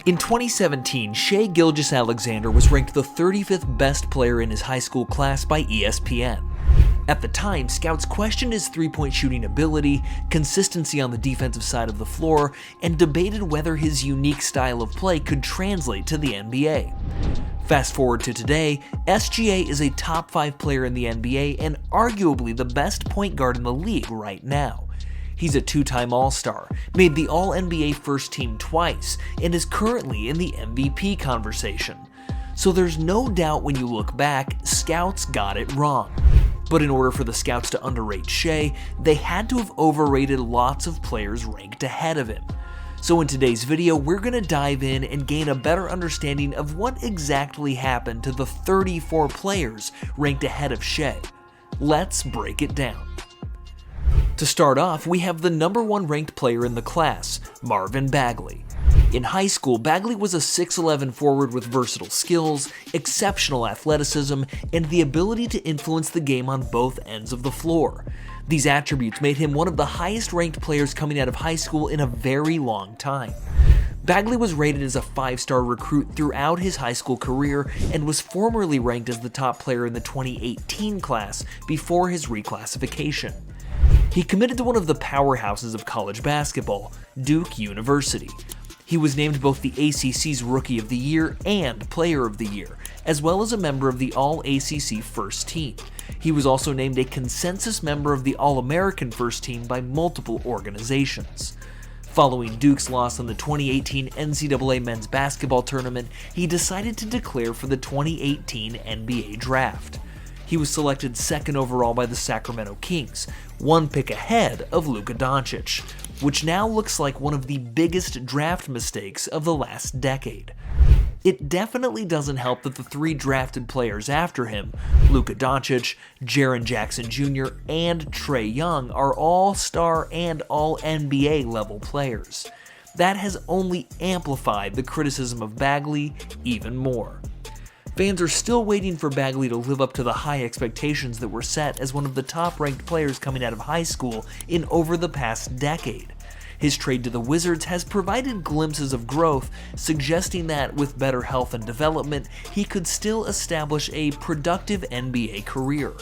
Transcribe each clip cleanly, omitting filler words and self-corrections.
In 2017, Shai Gilgeous-Alexander was ranked the 35th best player in his high school class by ESPN. At the time, scouts questioned his three-point shooting ability, consistency on the defensive side of the floor, and debated whether his unique style of play could translate to the NBA. Fast forward to today, S.G.A. is a top 5 player in the NBA and arguably the best point guard in the league right now. He's a 2-time All-Star, made the All-NBA first team twice, and is currently in the MVP conversation. So there's no doubt when you look back, scouts got it wrong. But in order for the scouts to underrate Shai, they had to have overrated lots of players ranked ahead of him. So in today's video, we're going to dive in and gain a better understanding of what exactly happened to the 34 players ranked ahead of Shai. Let's break it down. To start off, we have the number 1 ranked player in the class, Marvin Bagley. In high school, Bagley was a 6'11 forward with versatile skills, exceptional athleticism, and the ability to influence the game on both ends of the floor. These attributes made him one of the highest ranked players coming out of high school in a very long time. Bagley was rated as a 5-star recruit throughout his high school career and was formerly ranked as the top player in the 2018 class before his reclassification. He committed to one of the powerhouses of college basketball, Duke University. He was named both the ACC's Rookie of the Year and Player of the Year, as well as a member of the All-ACC First Team. He was also named a consensus member of the All-American First Team by multiple organizations. Following Duke's loss in the 2018 NCAA Men's Basketball Tournament, he decided to declare for the 2018 NBA Draft. He was selected 2nd overall by the Sacramento Kings, 1 pick ahead of Luka Doncic, which now looks like one of the biggest draft mistakes of the last decade. It definitely doesn't help that the 3 drafted players after him, Luka Doncic, Jaren Jackson Jr., and Trae Young, are all-star and all-NBA level players. That has only amplified the criticism of Bagley even more. Fans are still waiting for Bagley to live up to the high expectations that were set as one of the top-ranked players coming out of high school in over the past decade. His trade to the Wizards has provided glimpses of growth, suggesting that with better health and development, he could still establish a productive NBA career.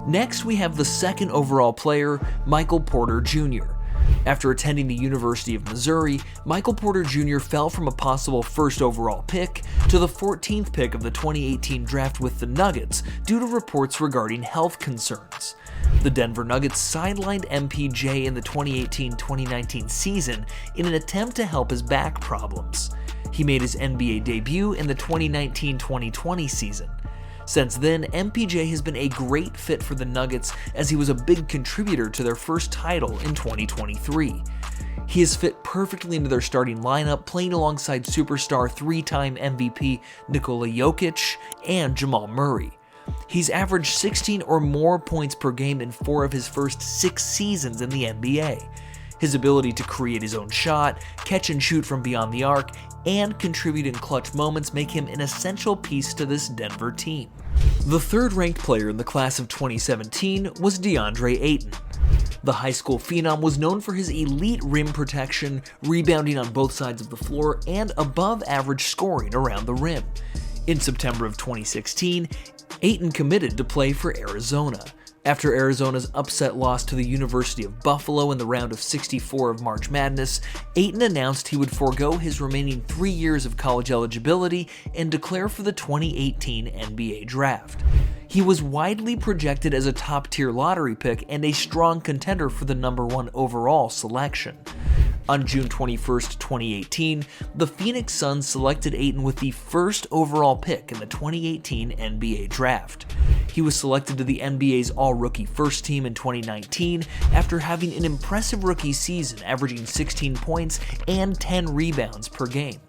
Next, we have the 2nd overall player, Michael Porter Jr. After attending the University of Missouri, Michael Porter Jr. fell from a possible 1st overall pick to the 14th pick of the 2018 draft with the Nuggets due to reports regarding health concerns. The Denver Nuggets sidelined MPJ in the 2018-2019 season in an attempt to help his back problems. He made his NBA debut in the 2019-2020 season. Since then, MPJ has been a great fit for the Nuggets as he was a big contributor to their first title in 2023. He has fit perfectly into their starting lineup, playing alongside superstar 3-time MVP Nikola Jokic and Jamal Murray. He's averaged 16 or more points per game in 4 of his first 6 seasons in the NBA. His ability to create his own shot, catch and shoot from beyond the arc, and contribute in clutch moments make him an essential piece to this Denver team. The 3rd ranked player in the class of 2017 was DeAndre Ayton. The high school phenom was known for his elite rim protection, rebounding on both sides of the floor, and above average scoring around the rim. In September of 2016, Ayton committed to play for Arizona. After Arizona's upset loss to the University of Buffalo in the round of 64 of March Madness, Ayton announced he would forego his remaining 3 years of college eligibility and declare for the 2018 NBA Draft. He was widely projected as a top-tier lottery pick and a strong contender for the number 1 overall selection. On June 21, 2018, the Phoenix Suns selected Ayton with the 1st overall pick in the 2018 NBA Draft. He was selected to the NBA's All-Rookie First Team in 2019 after having an impressive rookie season, averaging 16 points and 10 rebounds per game.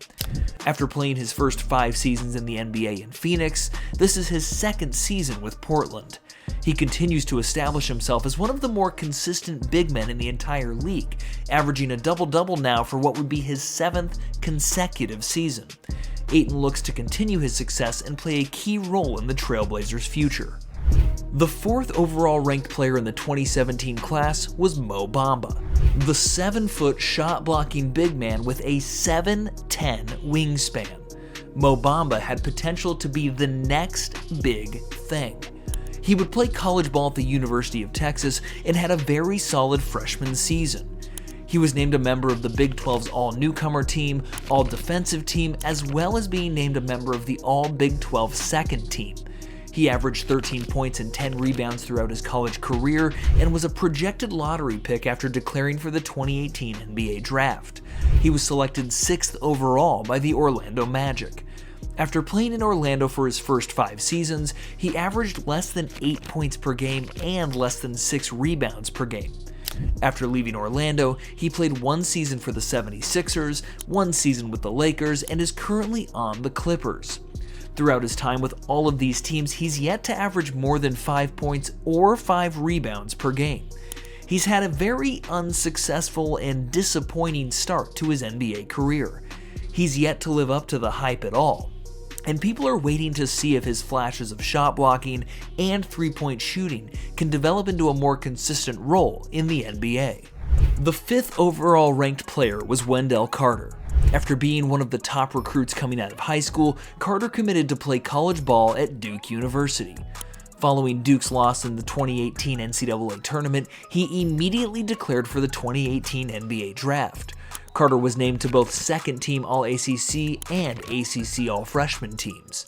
After playing his first 5 seasons in the NBA in Phoenix, this is his 2nd season with Portland. He continues to establish himself as one of the more consistent big men in the entire league, averaging a double-double now for what would be his 7th consecutive season. Ayton looks to continue his success and play a key role in the Trailblazers' future. The 4th overall ranked player in the 2017 class was Mo Bamba, the 7-foot shot-blocking big man with a 7'10" wingspan. Mo Bamba had potential to be the next big thing. He would play college ball at the University of Texas and had a very solid freshman season. He was named a member of the Big 12's All-Newcomer team, All-Defensive team, as well as being named a member of the All-Big 12 second team. He averaged 13 points and 10 rebounds throughout his college career and was a projected lottery pick after declaring for the 2018 NBA Draft. He was selected 6th overall by the Orlando Magic. After playing in Orlando for his first 5 seasons, he averaged less than 8 points per game and less than 6 rebounds per game. After leaving Orlando, he played 1 season for the 76ers, 1 season with the Lakers, and is currently on the Clippers. Throughout his time with all of these teams, he's yet to average more than 5 points or 5 rebounds per game. He's had a very unsuccessful and disappointing start to his NBA career. He's yet to live up to the hype at all, and people are waiting to see if his flashes of shot blocking and three-point shooting can develop into a more consistent role in the NBA. The 5th overall ranked player was Wendell Carter. After being one of the top recruits coming out of high school, Carter committed to play college ball at Duke University. Following Duke's loss in the 2018 NCAA tournament, he immediately declared for the 2018 NBA Draft. Carter was named to both second-team All-ACC and ACC All-Freshman teams.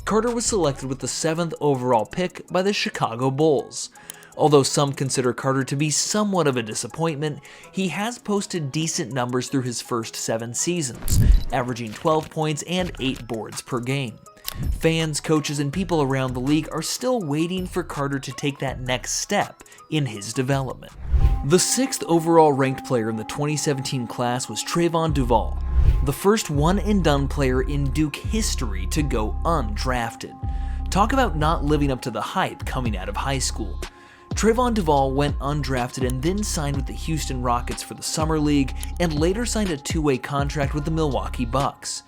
Carter was selected with the 7th overall pick by the Chicago Bulls. Although some consider Carter to be somewhat of a disappointment, he has posted decent numbers through his first 7 seasons, averaging 12 points and 8 boards per game. Fans, coaches, and people around the league are still waiting for Carter to take that next step in his development. The 6th overall ranked player in the 2017 class was Trayvon Duval, the first one-and-done player in Duke history to go undrafted. Talk about not living up to the hype coming out of high school. Trayvon Duval went undrafted and then signed with the Houston Rockets for the Summer League and later signed a 2-way contract with the Milwaukee Bucks.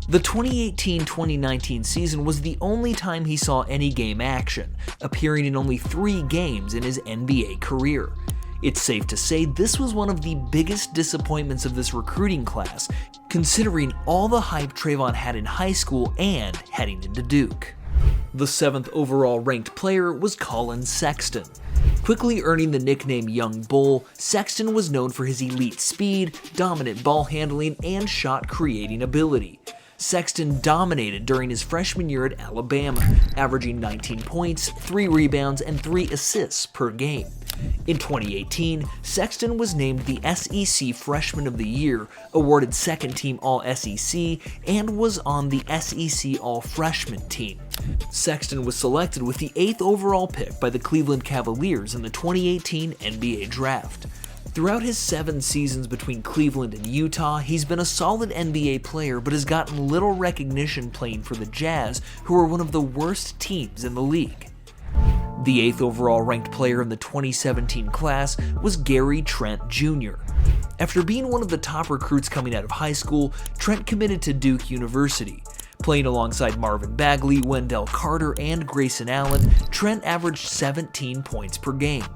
The 2018-2019 season was the only time he saw any game action, appearing in only 3 games in his NBA career. It's safe to say this was one of the biggest disappointments of this recruiting class, considering all the hype Trayvon had in high school and heading into Duke. The 7th overall ranked player was Collin Sexton. Quickly earning the nickname Young Bull, Sexton was known for his elite speed, dominant ball handling, and shot creating ability. Sexton dominated during his freshman year at Alabama, averaging 19 points, 3 rebounds, and 3 assists per game. In 2018, Sexton was named the SEC Freshman of the Year, awarded second-team All-SEC, and was on the SEC All-Freshman team. Sexton was selected with the 8th overall pick by the Cleveland Cavaliers in the 2018 NBA Draft. Throughout his 7 seasons between Cleveland and Utah, he's been a solid NBA player but has gotten little recognition playing for the Jazz, who are one of the worst teams in the league. The 8th overall ranked player in the 2017 class was Gary Trent Jr. After being one of the top recruits coming out of high school, Trent committed to Duke University. Playing alongside Marvin Bagley, Wendell Carter, and Grayson Allen, Trent averaged 17 points per game.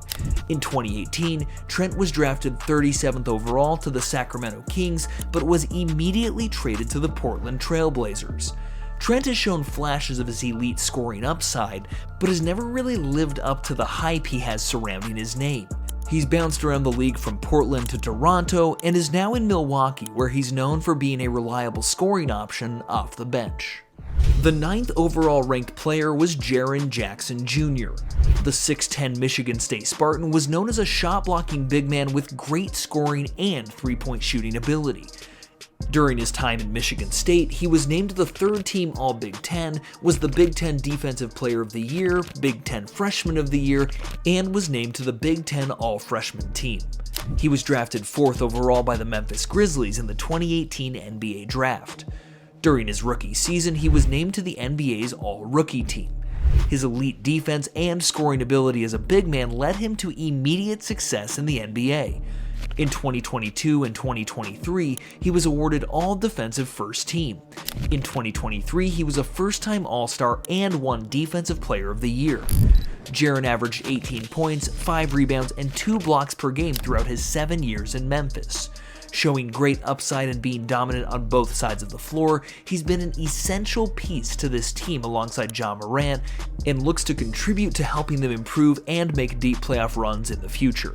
In 2018, Trent was drafted 37th overall to the Sacramento Kings, but was immediately traded to the Portland Trail Blazers. Trent has shown flashes of his elite scoring upside, but has never really lived up to the hype he has surrounding his name. He's bounced around the league from Portland to Toronto and is now in Milwaukee, where he's known for being a reliable scoring option off the bench. The 9th overall ranked player was Jaren Jackson Jr. The 6'10" Michigan State Spartan was known as a shot-blocking big man with great scoring and three-point shooting ability. During his time in Michigan State, he was named the 3rd team All-Big Ten, was the Big Ten Defensive Player of the Year, Big Ten Freshman of the Year, and was named to the Big Ten All-Freshman team. He was drafted 4th overall by the Memphis Grizzlies in the 2018 NBA Draft. During his rookie season, he was named to the NBA's All-Rookie team. His elite defense and scoring ability as a big man led him to immediate success in the NBA. In 2022 and 2023, he was awarded All-Defensive First Team. In 2023, he was a first-time All-Star and won Defensive Player of the Year. Jaren averaged 18 points, 5 rebounds, and 2 blocks per game throughout his 7 years in Memphis. Showing great upside and being dominant on both sides of the floor, he's been an essential piece to this team alongside Ja Morant and looks to contribute to helping them improve and make deep playoff runs in the future.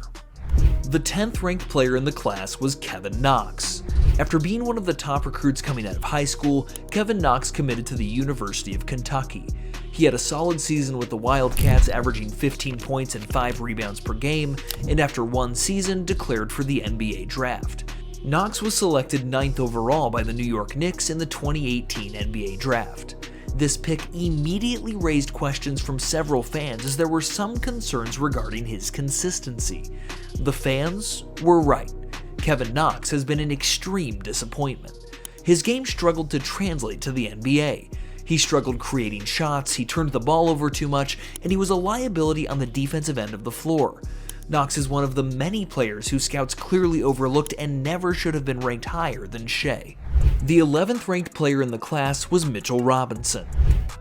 The 10th ranked player in the class was Kevin Knox. After being one of the top recruits coming out of high school, Kevin Knox committed to the University of Kentucky. He had a solid season with the Wildcats, averaging 15 points and 5 rebounds per game, and after one season declared for the NBA draft. Knox was selected 9th overall by the New York Knicks in the 2018 NBA draft. This pick immediately raised questions from several fans as there were some concerns regarding his consistency. The fans were right. Kevin Knox has been an extreme disappointment. His game struggled to translate to the NBA. He struggled creating shots, he turned the ball over too much, and he was a liability on the defensive end of the floor. Knox is one of the many players who scouts clearly overlooked and never should have been ranked higher than Shai. The 11th ranked player in the class was Mitchell Robinson.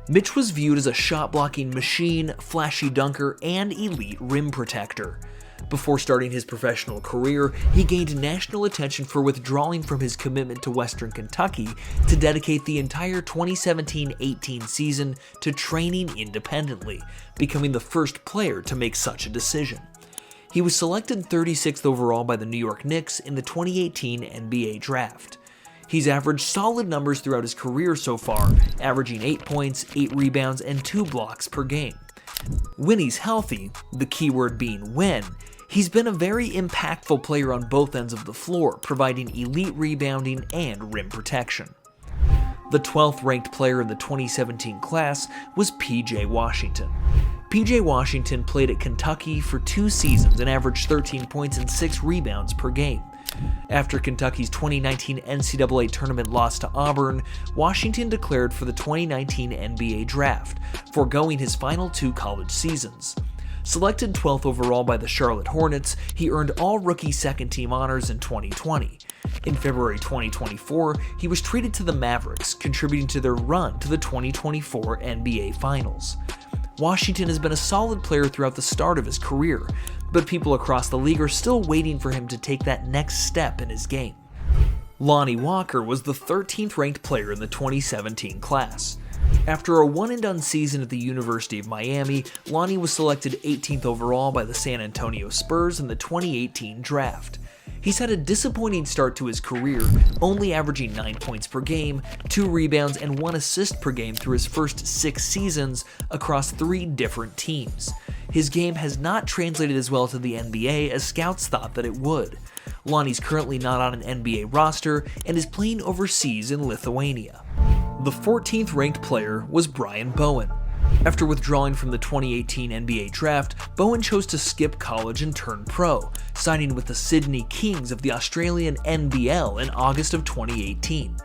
Mitch was viewed as a shot-blocking machine, flashy dunker, and elite rim protector. Before starting his professional career, he gained national attention for withdrawing from his commitment to Western Kentucky to dedicate the entire 2017-18 season to training independently, becoming the first player to make such a decision. He was selected 36th overall by the New York Knicks in the 2018 NBA draft. He's averaged solid numbers throughout his career so far, averaging 8 points, 8 rebounds, and 2 blocks per game. When he's healthy, the keyword being when, he's been a very impactful player on both ends of the floor, providing elite rebounding and rim protection. The 12th ranked player in the 2017 class was P.J. Washington. P.J. Washington played at Kentucky for 2 seasons and averaged 13 points and 6 rebounds per game. After Kentucky's 2019 NCAA tournament loss to Auburn, Washington declared for the 2019 NBA draft, foregoing his final 2 college seasons. Selected 12th overall by the Charlotte Hornets, he earned all-rookie second-team honors in 2020. In February 2024, he was traded to the Mavericks, contributing to their run to the 2024 NBA Finals. Washington has been a solid player throughout the start of his career, but people across the league are still waiting for him to take that next step in his game. Lonnie Walker was the 13th ranked player in the 2017 class. After a one-and-done season at the University of Miami, Lonnie was selected 18th overall by the San Antonio Spurs in the 2018 draft. He's had a disappointing start to his career, only averaging 9 points per game, 2 rebounds, and 1 assist per game through his first 6 seasons across 3 different teams. His game has not translated as well to the NBA as scouts thought that it would. Lonnie's currently not on an NBA roster and is playing overseas in Lithuania. The 14th ranked player was Brian Bowen. After withdrawing from the 2018 NBA draft, Bowen chose to skip college and turn pro, signing with the Sydney Kings of the Australian NBL in August of 2018.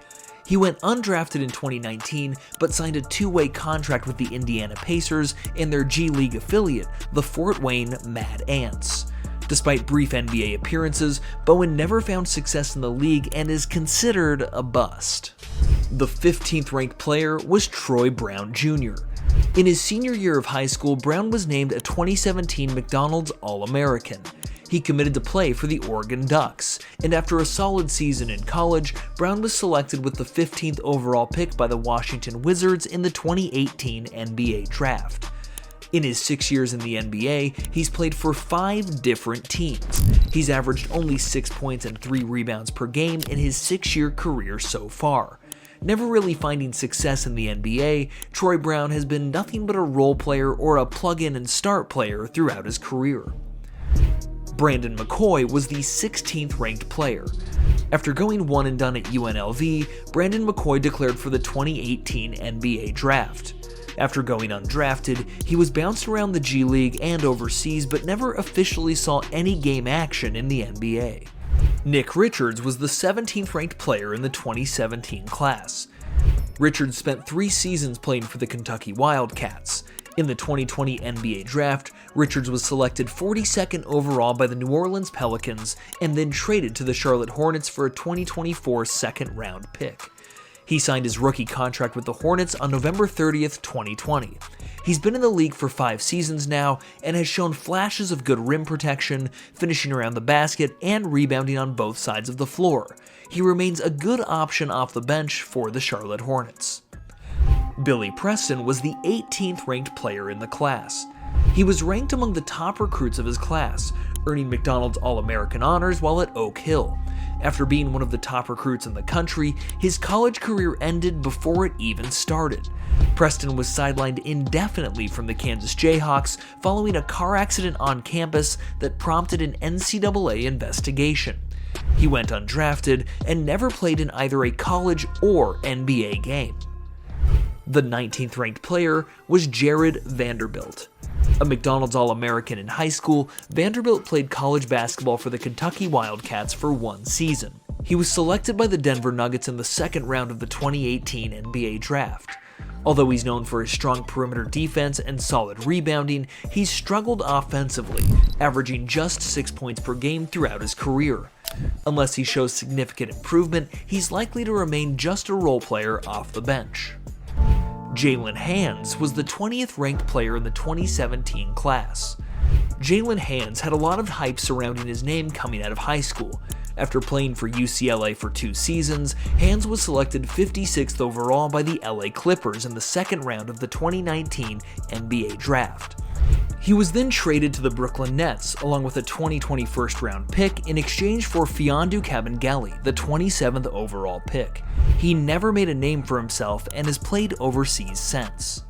He went undrafted in 2019, but signed a 2-way contract with the Indiana Pacers and their G League affiliate, the Fort Wayne Mad Ants. Despite brief NBA appearances, Bowen never found success in the league and is considered a bust. The 15th ranked player was Troy Brown Jr. In his senior year of high school, Brown was named a 2017 McDonald's All-American. He committed to play for the Oregon Ducks, and after a solid season in college, Brown was selected with the 15th overall pick by the Washington Wizards in the 2018 NBA draft. In his 6 years in the NBA, he's played for 5 different teams. He's averaged only 6 points and 3 rebounds per game in his 6-year career so far. Never really finding success in the NBA, Troy Brown has been nothing but a role player or a plug-in and start player throughout his career. Brandon McCoy was the 16th ranked player. After going one and done at UNLV, Brandon McCoy declared for the 2018 NBA draft. After going undrafted, he was bounced around the G League and overseas but never officially saw any game action in the NBA. Nick Richards was the 17th ranked player in the 2017 class. Richards spent 3 seasons playing for the Kentucky Wildcats. In the 2020 NBA draft, Richards was selected 42nd overall by the New Orleans Pelicans and then traded to the Charlotte Hornets for a 2024 second-round pick. He signed his rookie contract with the Hornets on November 30th, 2020. He's been in the league for 5 seasons now and has shown flashes of good rim protection, finishing around the basket, and rebounding on both sides of the floor. He remains a good option off the bench for the Charlotte Hornets. Billy Preston was the 18th ranked player in the class. He was ranked among the top recruits of his class, earning McDonald's All-American honors while at Oak Hill. After being one of the top recruits in the country, his college career ended before it even started. Preston was sidelined indefinitely from the Kansas Jayhawks following a car accident on campus that prompted an NCAA investigation. He went undrafted and never played in either a college or NBA game. The 19th ranked player was Jared Vanderbilt. A McDonald's All-American in high school, Vanderbilt played college basketball for the Kentucky Wildcats for 1 season. He was selected by the Denver Nuggets in the second round of the 2018 NBA draft. Although he's known for his strong perimeter defense and solid rebounding, he's struggled offensively, averaging just 6 points per game throughout his career. Unless he shows significant improvement, he's likely to remain just a role player off the bench. Jalen Hands was the 20th ranked player in the 2017 class. Jalen Hands had a lot of hype surrounding his name coming out of high school. After playing for UCLA for 2 seasons, Hands was selected 56th overall by the LA Clippers in the second round of the 2019 NBA draft. He was then traded to the Brooklyn Nets along with a 2020 first-round pick in exchange for Fiondu Kabengele, the 27th overall pick. He never made a name for himself and has played overseas since.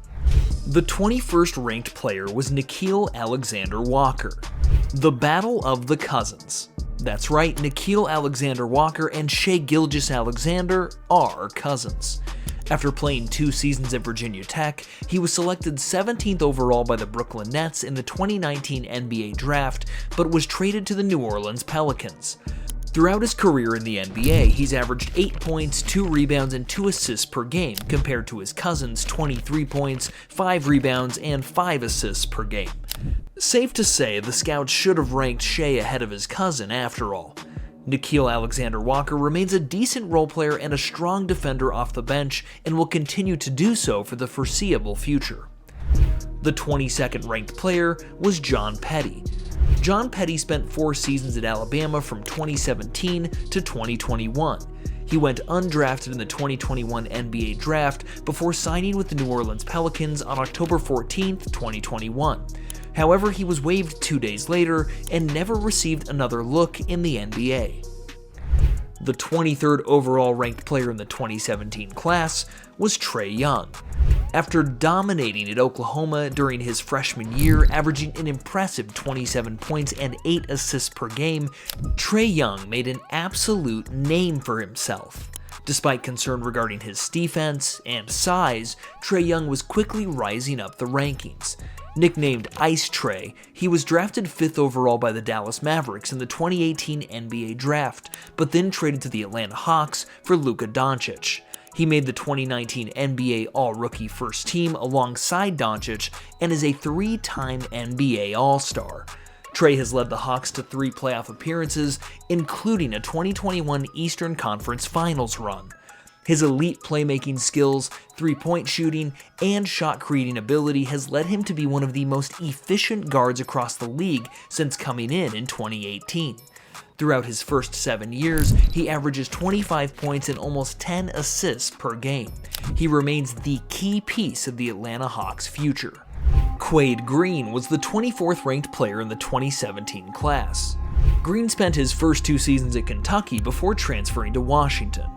The 21st ranked player was Nickeil Alexander-Walker. The Battle of the Cousins. That's right, Nickeil Alexander-Walker and Shai Gilgeous-Alexander are cousins. After playing 2 seasons at Virginia Tech, he was selected 17th overall by the Brooklyn Nets in the 2019 NBA draft, but was traded to the New Orleans Pelicans. Throughout his career in the NBA, he's averaged 8 points, 2 rebounds, and 2 assists per game, compared to his cousin's 23 points, 5 rebounds, and 5 assists per game. Safe to say, the scouts should have ranked Shai ahead of his cousin after all. Nickeil Alexander-Walker remains a decent role player and a strong defender off the bench and will continue to do so for the foreseeable future. The 22nd ranked player was John Petty. John Petty spent 4 seasons at Alabama from 2017 to 2021. He went undrafted in the 2021 NBA draft before signing with the New Orleans Pelicans on October 14, 2021. However, he was waived 2 days later and never received another look in the NBA. The 23rd overall ranked player in the 2017 class was Trae Young. After dominating at Oklahoma during his freshman year, averaging an impressive 27 points and 8 assists per game, Trae Young made an absolute name for himself. Despite concern regarding his defense and size, Trae Young was quickly rising up the rankings. Nicknamed Ice Trae, he was drafted 5th overall by the Dallas Mavericks in the 2018 NBA draft, but then traded to the Atlanta Hawks for Luka Doncic. He made the 2019 NBA All-Rookie First Team alongside Doncic and is a 3-time NBA All-Star. Trae has led the Hawks to 3 playoff appearances, including a 2021 Eastern Conference Finals run. His elite playmaking skills, 3-point shooting, and shot-creating ability has led him to be one of the most efficient guards across the league since coming in 2018. Throughout his first 7 years, he averages 25 points and almost 10 assists per game. He remains the key piece of the Atlanta Hawks' future. Quade Green was the 24th ranked player in the 2017 class. Green spent his first 2 seasons at Kentucky before transferring to Washington.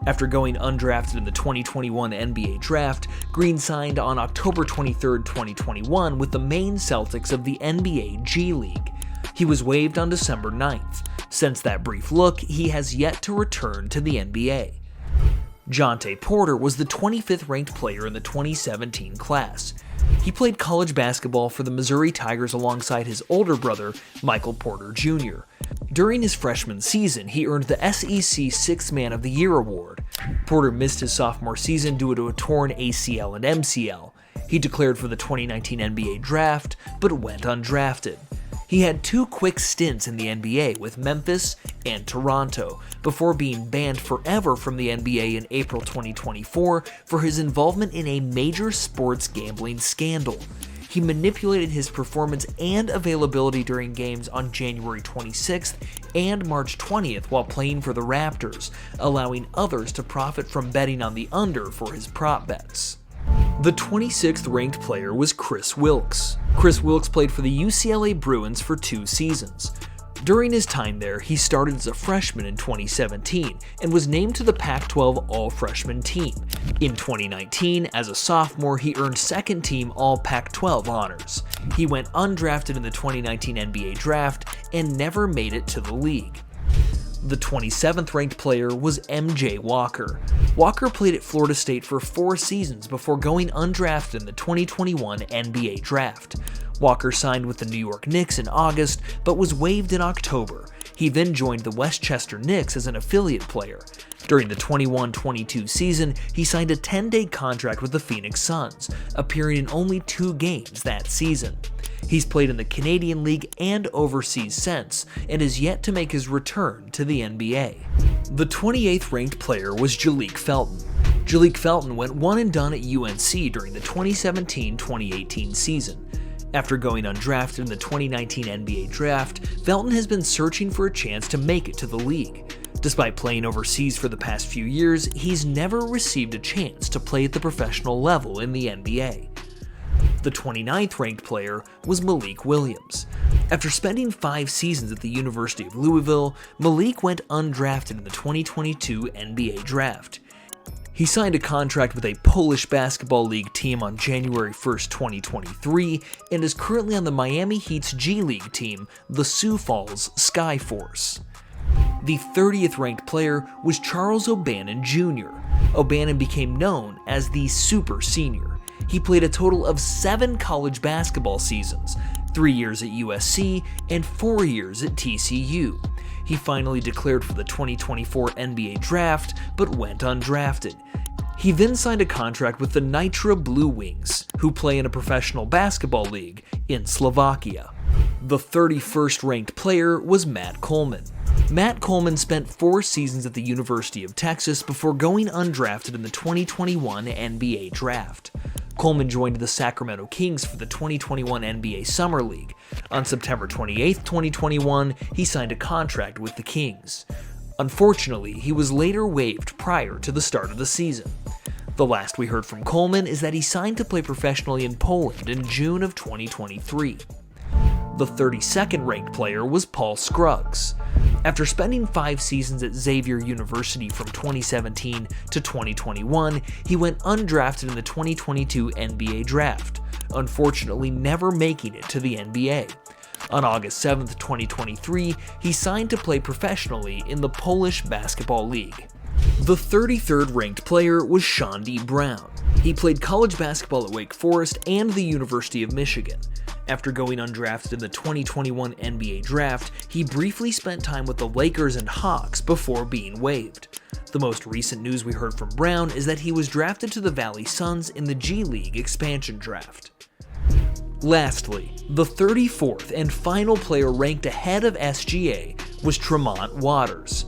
After going undrafted in the 2021 NBA draft, Green signed on October 23, 2021 with the Maine Celtics of the NBA G League. He was waived on December 9th. Since that brief look, he has yet to return to the NBA. Jontay Porter was the 25th ranked player in the 2017 class. He played college basketball for the Missouri Tigers alongside his older brother, Michael Porter Jr. During his freshman season, he earned the SEC Sixth Man of the Year award. Porter missed his sophomore season due to a torn ACL and MCL. He declared for the 2019 NBA draft, but went undrafted. He He had 2 quick stints in the NBA with Memphis and Toronto, before being banned forever from the NBA in April 2024 for his involvement in a major sports gambling scandal. He manipulated his performance and availability during games on January 26th and March 20th while playing for the Raptors, allowing others to profit from betting on the under for his prop bets. The 26th ranked player was Chris Wilkes. Chris Wilkes played for the UCLA Bruins for 2 seasons. During his time there, he started as a freshman in 2017 and was named to the Pac-12 All-Freshman team. In 2019, as a sophomore, he earned second-team All-Pac-12 honors. He went undrafted in the 2019 NBA Draft and never made it to the league. The 27th ranked player was MJ Walker. Walker played at Florida State for 4 seasons before going undrafted in the 2021 NBA Draft. Walker signed with the New York Knicks in August, but was waived in October. He then joined the Westchester Knicks as an affiliate player. During the 21-22 season, he signed a 10-day contract with the Phoenix Suns, appearing in only 2 games that season. He's played in the Canadian League and overseas since, and is yet to make his return to the NBA. The 28th ranked player was Jalek Felton. Jalek Felton went one and done at UNC during the 2017-2018 season. After going undrafted in the 2019 NBA Draft, Felton has been searching for a chance to make it to the league. Despite playing overseas for the past few years, he's never received a chance to play at the professional level in the NBA. The 29th ranked player was Malik Williams. After spending 5 seasons at the University of Louisville, Malik went undrafted in the 2022 NBA Draft. He signed a contract with a Polish basketball league team on January 1st, 2023, and is currently on the Miami Heat's G League team, the Sioux Falls Skyforce. The 30th ranked player was Charles O'Bannon Jr. O'Bannon became known as the Super Senior. He played a total of 7 college basketball seasons, 3 years at USC and 4 years at TCU. He finally declared for the 2024 NBA Draft, but went undrafted. He then signed a contract with the Nitra Blue Wings, who play in a professional basketball league in Slovakia. The 31st ranked player was Matt Coleman. Matt Coleman spent 4 seasons at the University of Texas before going undrafted in the 2021 NBA Draft. Coleman joined the Sacramento Kings for the 2021 NBA Summer League. On September 28, 2021, he signed a contract with the Kings. Unfortunately, he was later waived prior to the start of the season. The last we heard from Coleman is that he signed to play professionally in Poland in June of 2023. The 32nd ranked player was Paul Scruggs. After spending 5 seasons at Xavier University from 2017 to 2021, he went undrafted in the 2022 NBA Draft, unfortunately never making it to the NBA. On August 7, 2023, he signed to play professionally in the Polish Basketball League. The 33rd ranked player was Sean D. Brown. He played college basketball at Wake Forest and the University of Michigan. After going undrafted in the 2021 NBA Draft, he briefly spent time with the Lakers and Hawks before being waived. The most recent news we heard from Brown is that he was drafted to the Valley Suns in the G League expansion draft. Lastly, the 34th and final player ranked ahead of S.G.A. was Tremont Waters.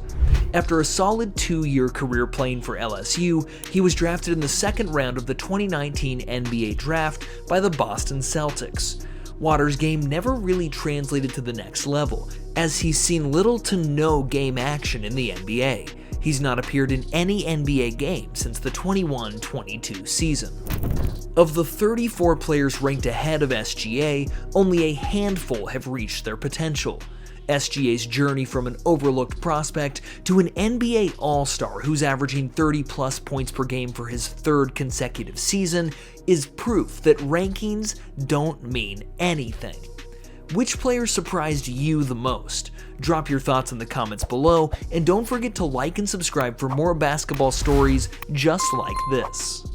After a solid 2-year career playing for LSU, he was drafted in the 2nd round of the 2019 NBA Draft by the Boston Celtics. Waters' game never really translated to the next level, as he's seen little to no game action in the NBA. He's not appeared in any NBA game since the 21-22 season. Of the 34 players ranked ahead of S.G.A., only a handful have reached their potential. S.G.A.'s journey from an overlooked prospect to an NBA All-Star who's averaging 30-plus points per game for his 3rd consecutive season is proof that rankings don't mean anything. Which player surprised you the most? Drop your thoughts in the comments below, and don't forget to like and subscribe for more basketball stories just like this.